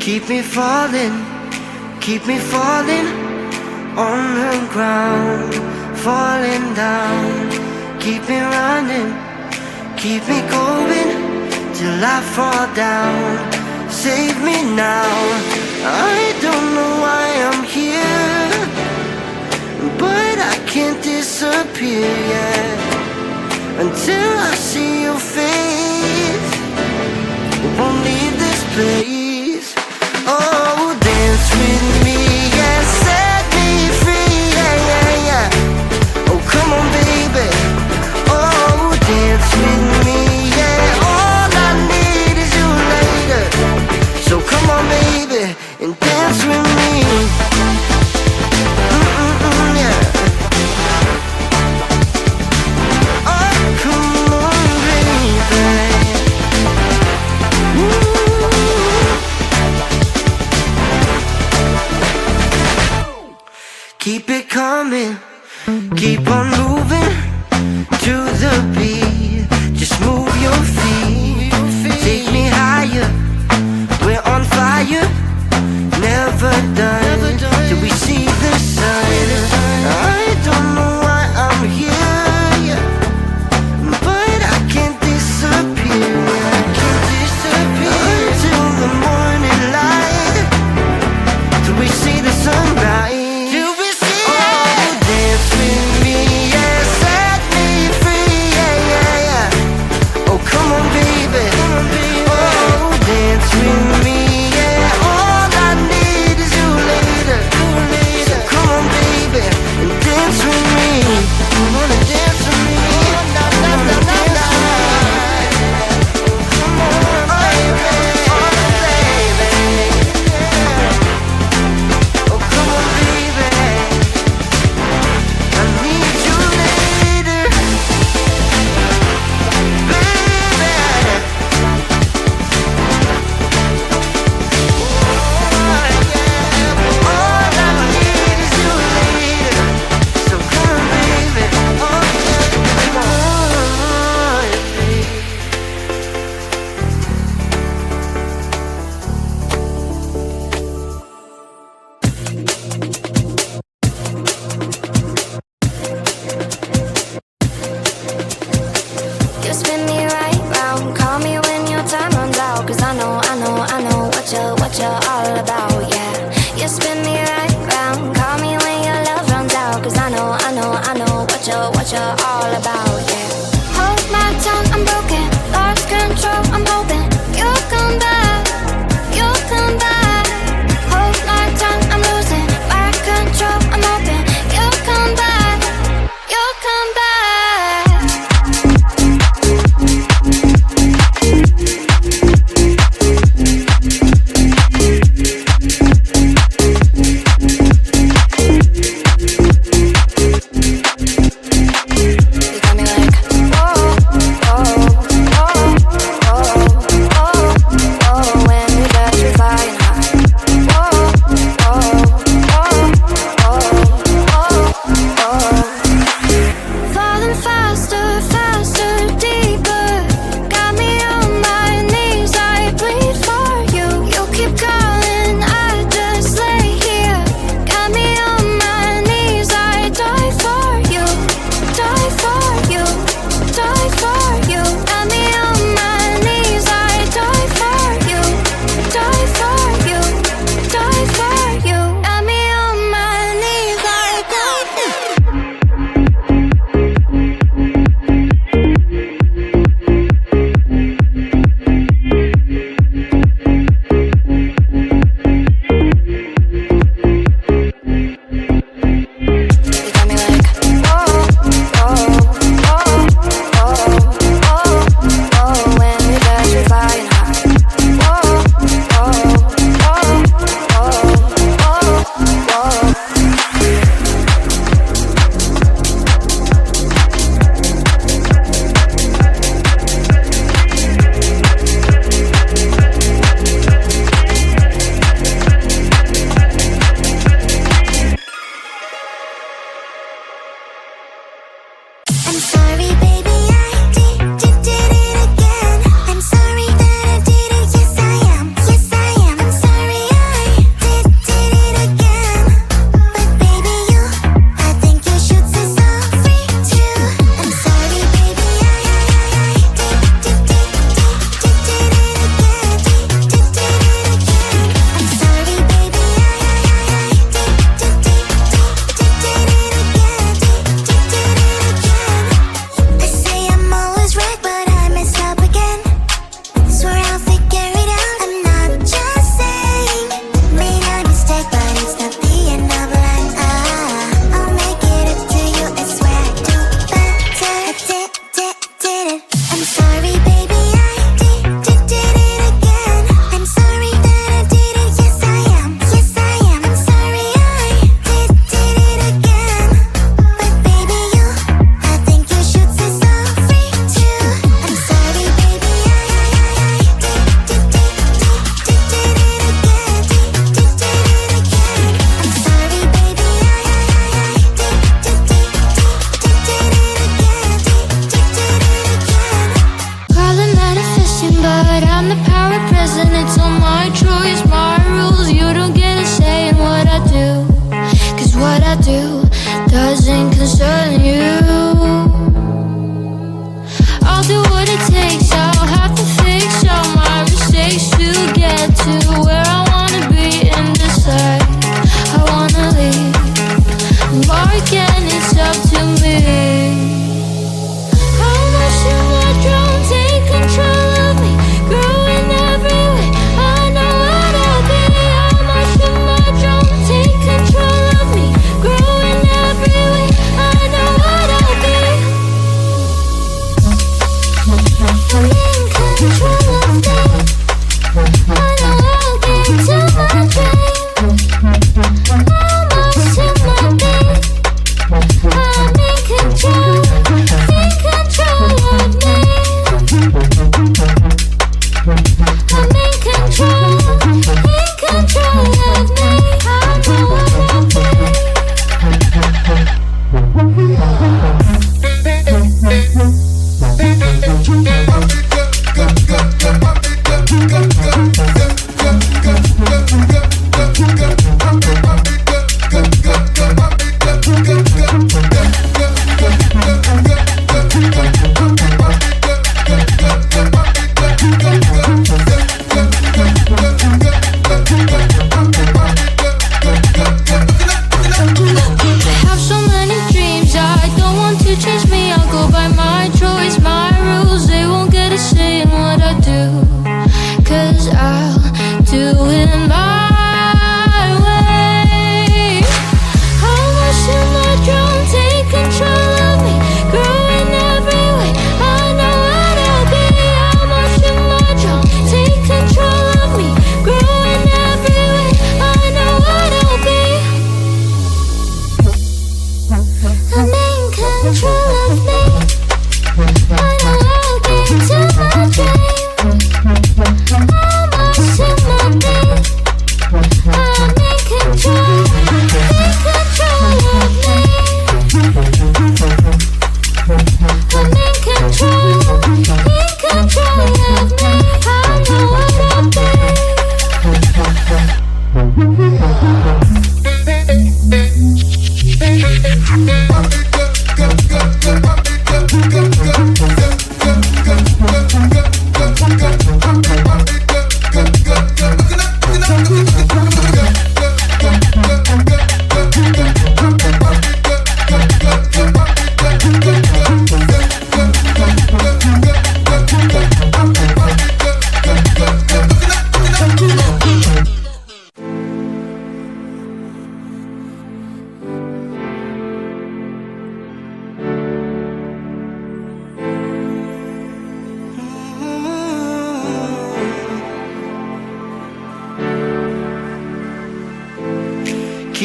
keep me falling on the ground, falling down. Keep me running, keep me going till I fall down. Save me now, I don't know why I'm here, but I can't disappear yet until I see your face. Won't leave this place. Oh, dance with me and set me free, yeah, yeah, yeah. Oh, come on, baby. Oh, dance with me, yeah. All I need is you later. So come on, baby, and dance with me. Yeah. Oh, come on, baby. Keep it coming, keep on moving to the beat. Just move your feet, take me higher. We're on fire, never done till we see the sun. I don't know why I'm here, but I can't disappear. I can't disappear until the morning light, till we see the sunrise. Dance with me.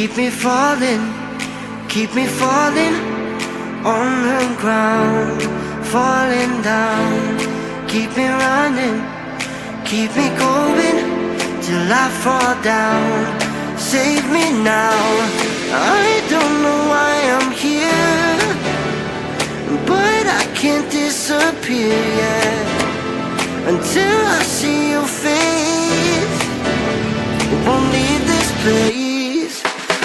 keep me falling on the ground, falling down. Keep me running, keep me going till I fall down. Save me now, I don't know why I'm here, but I can't disappear yet until I see your face. Won't leave this place.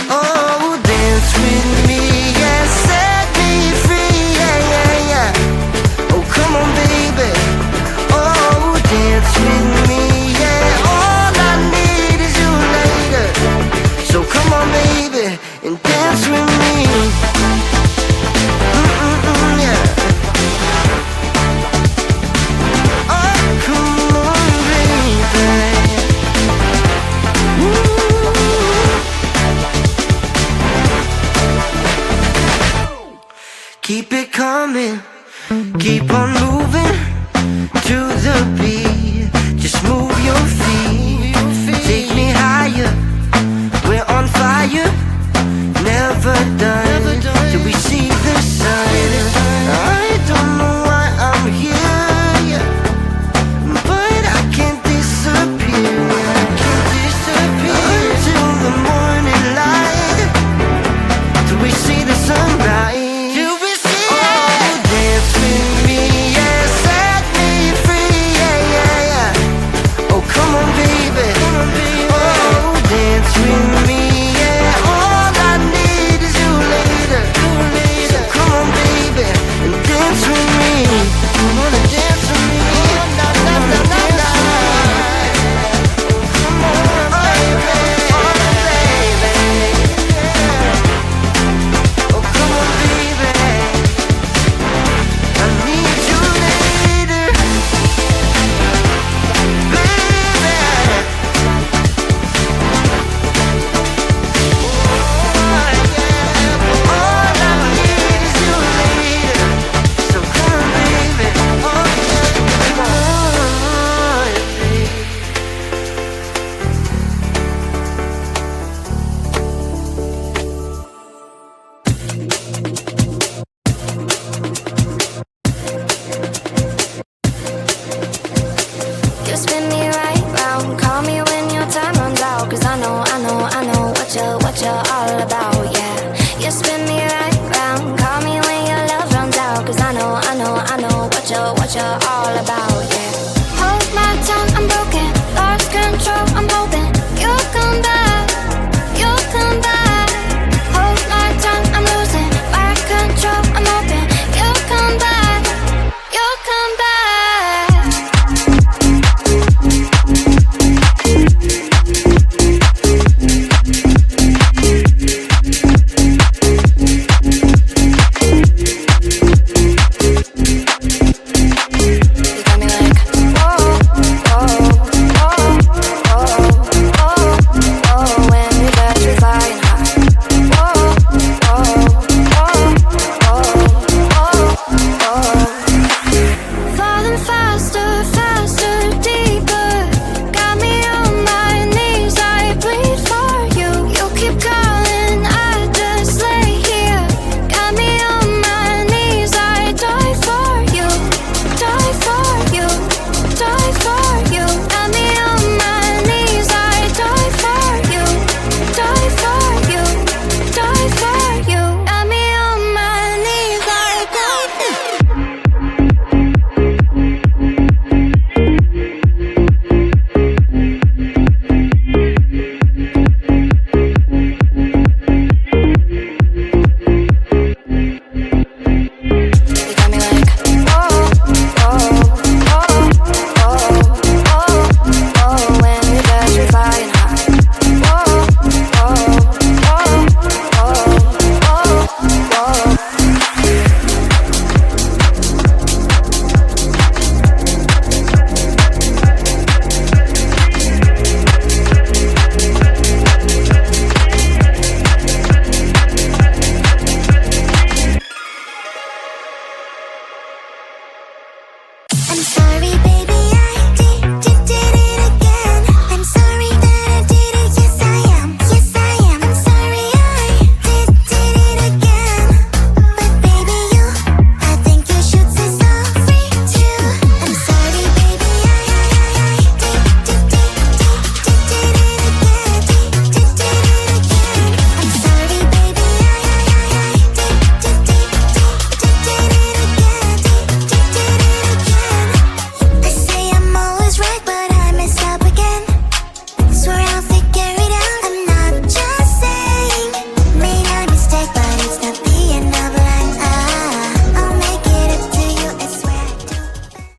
Oh, dance with me, yeah, set me free, yeah, yeah, yeah. Oh, come on, baby. Oh, dance with me, yeah. All I need is you later. So come on, baby, and dance with me. Yeah. Oh, come on, baby. Keep it coming, keep on moving to the beat. Just move your feet, take me higher. We're on fire, never done till we see the sun. I don't know why I'm here, but I can't disappear. Until the morning light, till we see the sunrise. What you're all about, yeah. You spin me right round, call me when your love runs out, 'cause I know what you're all about, yeah.